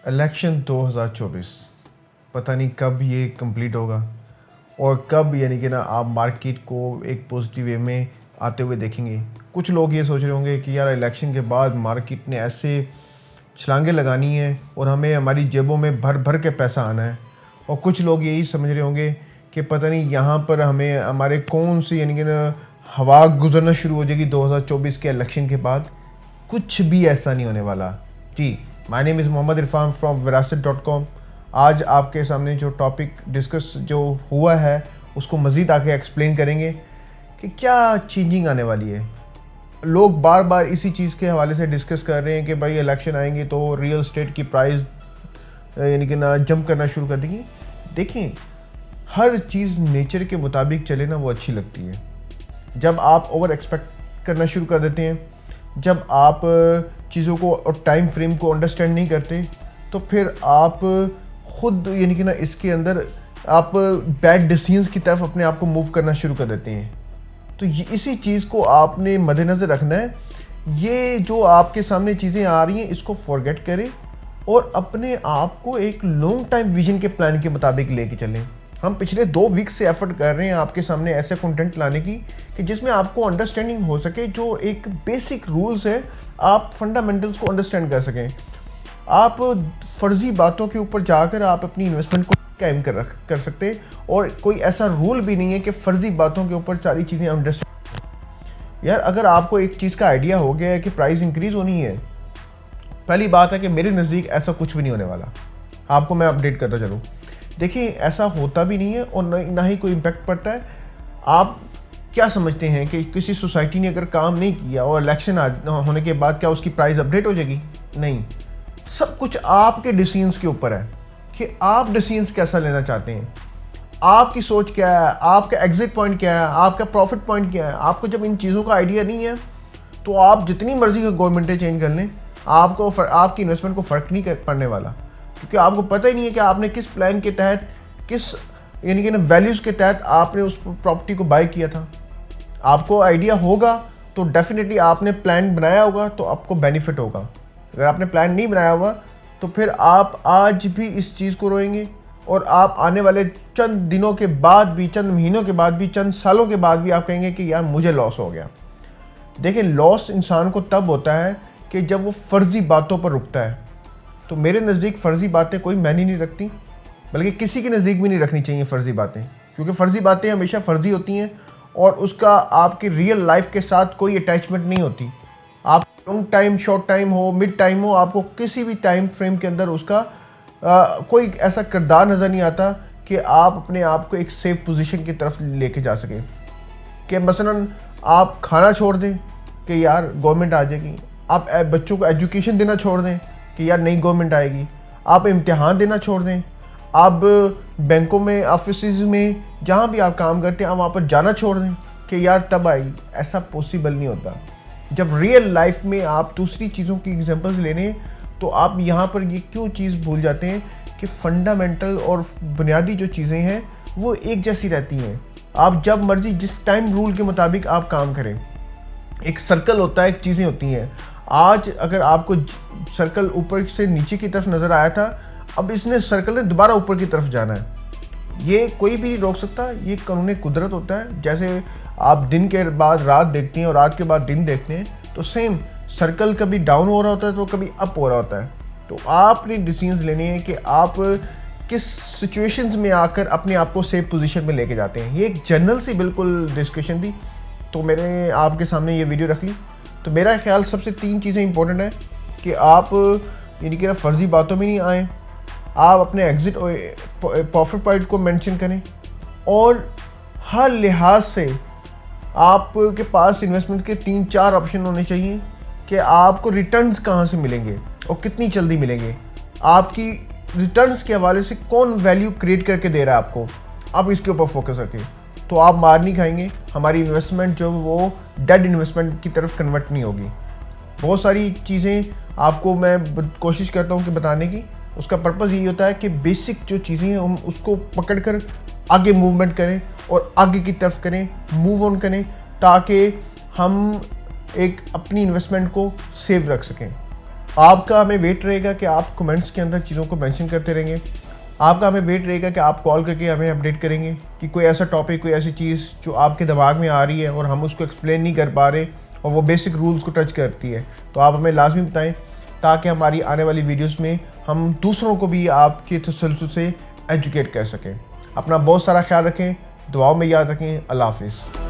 Election 2024 पता नहीं कब ये कंप्लीट होगा और कब यानी कि ना आप मार्केट को एक पॉजिटिव वे में आते हुए देखेंगे। कुछ लोग ये सोच रहे होंगे कि यार इलेक्शन के बाद मार्केट ने ऐसे छलांगे लगानी है और हमें हमारी जेबों में भर भर के पैसा आना है। और कुछ लोग यही समझ रहे होंगे कि पता नहीं यहाँ पर हमें हमारे कौन सी यानी कि ना हवा गुजरना शुरू हो जाएगी 2024 के इलेक्शन के बाद। कुछ भी ऐसा नहीं होने वाला जी। My name is Mohammed Irfan from विरासत.com। आज आपके सामने जो टॉपिक डिस्कस जो हुआ है उसको मज़ीद आके एक्सप्लेन करेंगे कि क्या चेंजिंग आने वाली है। लोग बार बार इसी चीज़ के हवाले से डिस्कस कर रहे हैं कि भाई इलेक्शन आएंगे तो रियल एस्टेट की प्राइस यानी कि ना जंप करना शुरू कर देंगी। देखें, हर चीज़ नेचर के मुताबिक चले ना वो अच्छी लगती है। जब आप ओवर एक्सपेक्ट करना शुरू कर देते हैं, जब आप चीज़ों को और टाइम फ्रेम को अंडरस्टैंड नहीं करते, तो फिर आप खुद यानी कि ना इसके अंदर आप बैड डिसीजंस की तरफ अपने आप को मूव करना शुरू कर देते हैं। तो इसी चीज़ को आपने मद्देनज़र रखना है। ये जो आपके सामने चीज़ें आ रही हैं इसको फॉरगेट करें और अपने आप को एक लॉन्ग टाइम विजन के प्लान के मुताबिक लेके चलें। हम पिछले 2 वीक से एफर्ट कर रहे हैं आपके सामने ऐसे कंटेंट लाने की कि जिसमें आपको अंडरस्टैंडिंग हो सके, जो एक बेसिक रूल्स है आप फंडामेंटल्स को अंडरस्टैंड कर सकें। आप फर्जी बातों के ऊपर जाकर आप अपनी इन्वेस्टमेंट को कायम कर सकते हैं और कोई ऐसा रूल भी नहीं है कि फर्जी बातों के ऊपर सारी चीज़ें अंडरस्टैंड। यार अगर आपको एक चीज़ का आइडिया हो गया है कि प्राइस इंक्रीज़ होनी है, पहली बात है कि मेरे नज़दीक ऐसा कुछ भी नहीं होने वाला। आपको मैं अपडेट करता चलूँ, देखिए ऐसा होता भी नहीं है और ना ही कोई इम्पैक्ट पड़ता है। आप क्या समझते हैं कि किसी सोसाइटी ने अगर काम नहीं किया और इलेक्शन होने के बाद क्या उसकी प्राइस अपडेट हो जाएगी? नहीं। सब कुछ आपके डिसीजंस के ऊपर है कि आप डिसीजंस कैसा लेना चाहते हैं, आपकी सोच क्या है, आपका एग्जिट पॉइंट क्या है, आपका प्रॉफिट पॉइंट क्या है। आपको जब इन चीज़ों का आइडिया नहीं है तो आप जितनी मर्जी गवर्नमेंटें चेंज कर लें, आपको आपकी इन्वेस्टमेंट को फ़र्क नहीं पड़ने वाला, क्योंकि आपको पता ही नहीं है कि आपने किस प्लान के तहत, किस यानी कि ना वैल्यूज़ के तहत आपने उस प्रॉपर्टी को बाय किया था। आपको आइडिया होगा तो डेफिनेटली आपने प्लान बनाया होगा तो आपको बेनिफिट होगा। अगर आपने प्लान नहीं बनाया हुआ तो फिर आप आज भी इस चीज़ को रोएंगे और आप आने वाले चंद दिनों के बाद भी, चंद महीनों के बाद भी, चंद सालों के बाद भी आप कहेंगे कि यार मुझे लॉस हो गया। देखिए, लॉस इंसान को तब होता है कि जब वो फर्जी बातों पर रुकता है। तो मेरे नज़दीक फ़र्ज़ी बातें कोई मायने नहीं रखती, बल्कि किसी के नज़दीक भी नहीं रखनी चाहिए फ़र्ज़ी बातें, क्योंकि फ़र्ज़ी बातें हमेशा फ़र्ज़ी होती हैं और उसका आपकी रियल लाइफ के साथ कोई अटैचमेंट नहीं होती। आप लॉन्ग टाइम, शॉर्ट टाइम हो, मिड टाइम हो, आपको किसी भी टाइम फ्रेम के अंदर उसका कोई ऐसा किरदार नज़र नहीं आता कि आप अपने आप को एक सेफ पोजीशन की तरफ लेके जा सकें। कि मसलन आप खाना छोड़ दें कि यार गवर्नमेंट आ जाएगी, आप बच्चों को एजुकेशन देना छोड़ दें कि यार नई गवर्नमेंट आएगी, आप इम्तिहान देना छोड़ दें, आप बैंकों में, ऑफिस में, जहाँ भी आप काम करते हैं आप वहाँ पर जाना छोड़ दें कि यार तब आएगी। ऐसा पॉसिबल नहीं होता। जब रियल लाइफ में आप दूसरी चीज़ों की एग्जांपल्स लेने हैं तो आप यहाँ पर ये क्यों चीज़ भूल जाते हैं कि फंडामेंटल और बुनियादी जो चीज़ें हैं वो एक जैसी रहती हैं। आप जब मर्जी जिस टाइम रूल के मुताबिक आप काम करें। एक सर्कल होता है, एक चीज़ें होती हैं। आज अगर आपको सर्कल ऊपर से नीचे की तरफ नज़र आया था, अब इसने सर्कल ने दोबारा ऊपर की तरफ जाना है। ये कोई भी नहीं रोक सकता, ये कानून कुदरत होता है। जैसे आप दिन के बाद रात देखते हैं और रात के बाद दिन देखते हैं, तो सेम सर्कल कभी डाउन हो रहा होता है तो कभी अप हो रहा होता है। तो आपने डिसीजंस लेने हैं कि आप किस सिचुएशंस में आकर अपने आप को सेफ पोजीशन में लेके जाते हैं। ये एक जनरल सी बिल्कुल डिस्कशन थी, तो मैंने आपके सामने ये वीडियो रख ली। तो मेरा ख्याल सबसे 3 चीज़ें इंपॉर्टेंट है कि आप यानी कि फर्जी बातों में नहीं आएँ, आप अपने एग्जिट प्रॉफिट पॉइंट को मेंशन करें और हर लिहाज से आपके पास इन्वेस्टमेंट के 3-4 ऑप्शन होने चाहिए कि आपको रिटर्न्स कहाँ से मिलेंगे और कितनी जल्दी मिलेंगे। आपकी रिटर्न्स के हवाले से कौन वैल्यू क्रिएट करके दे रहा है आपको, आप इसके ऊपर फोकस रखें तो आप मार नहीं खाएंगे। हमारी इन्वेस्टमेंट जो वो डेड इन्वेस्टमेंट की तरफ कन्वर्ट नहीं होगी। बहुत सारी चीज़ें आपको मैं कोशिश करता हूँ कि बताने की, उसका पर्पज़ यही होता है कि बेसिक जो चीज़ें हैं हम उसको पकड़ कर आगे मूवमेंट करें और आगे की तरफ करें, मूव ऑन करें, ताकि हम एक अपनी इन्वेस्टमेंट को सेव रख सकें। आपका हमें वेट रहेगा कि आप कमेंट्स के अंदर चीज़ों को मेंशन करते रहेंगे। आपका हमें वेट रहेगा कि आप कॉल करके हमें अपडेट करेंगे कि कोई ऐसा टॉपिक, कोई ऐसी चीज़ जो आपके दिमाग में आ रही है और हम उसको एक्सप्लेन नहीं कर पा रहे और वो बेसिक रूल्स को टच करती है, तो आप हमें लाजमी बताएं ताकि हमारी आने वाली वीडियोस में हम दूसरों को भी आपके तसल्सल से एजुकेट कर सकें। अपना बहुत सारा ख्याल रखें, दुआओं में याद रखें। अल्लाह हाफिज़।